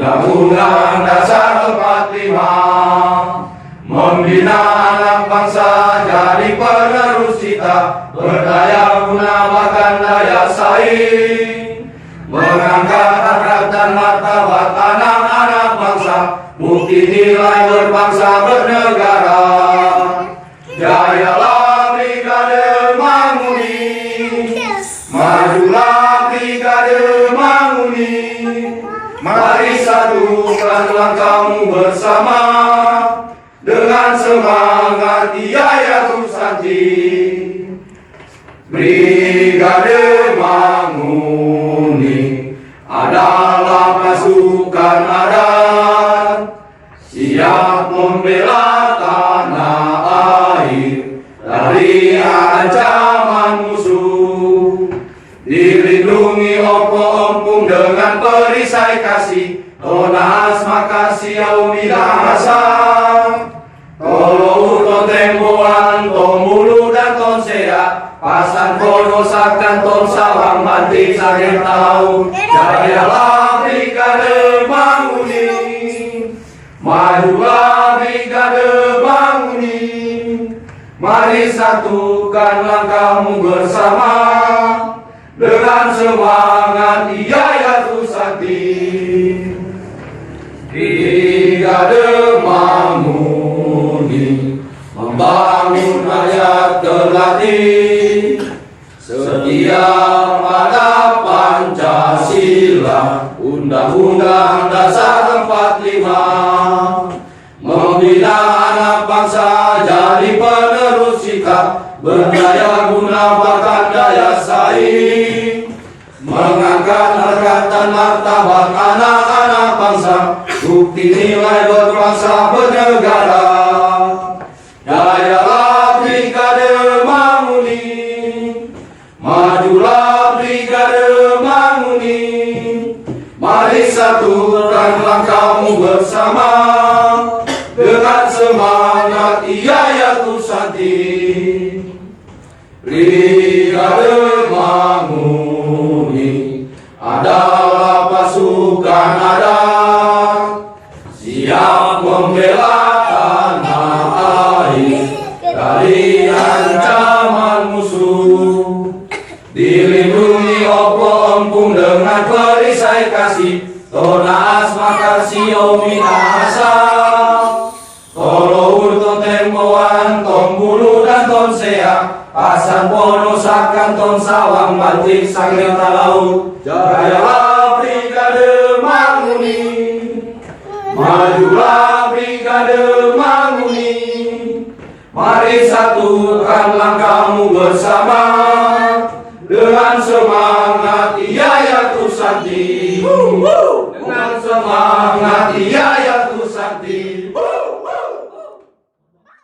Undang-Undang Dasar 45 membina anak bangsa jadi penerus cita, berdaya guna bahkan daya saing, mengangkat harkat dan martabat anak-anak bangsa, bukti nilai berbangsa bernegara. Jayalah Brigade Manguni, majulah Brigade Manguni, mari satukan langkahmu bersama, dengan semangat Yaya Susanti. Brigade Manguni adalah pasukan adat, siap membela tanah air dari ancaman musuh, dilindungi opo-ompong dengan perisai kasih, Tonas makasih Minahasa, Tolo Uton Temboan, Tomulu dan Tonsea, Pasan Konosakan Ton Sawang Banting Sakit Tahu. Jayalah Brigade Manguni, majulah Brigade Manguni, mari satukan langkahmu bersama, dengan semangat Yaya Susanti. Brigade Manguni membangun rakyat terlatih, setia pada Pancasila, Undang-Undang Dasar 45, membina anak bangsa jadi penerus sikap, berdaya guna bahkan daya saing, mengangkat harkat dan martabat anak-anak bangsa, bukti nilai berbangsa bernegara. Jayalah Brigade Manguni, majulah Brigade Manguni, mari satukan langkahmu bersama, dengan semangat Yaya Susanti. Brigade Manguni adalah pasukan adat, siap membela tanah air dari ancaman musuh, dilindungi opo-ompong dengan perisai kasih, Tonas makasih Minahasa, Tolo Urton Temboan, Tombulu dan Tonsea, Pasan Ponosakan Ton Sawang Banting Sakit Tahu. Jayalah Brigade Manguni, majulah Brigade Manguni, mari satukan langkahmu bersama, dengan semangat Yaya Susanti. Dengan semangat Yaya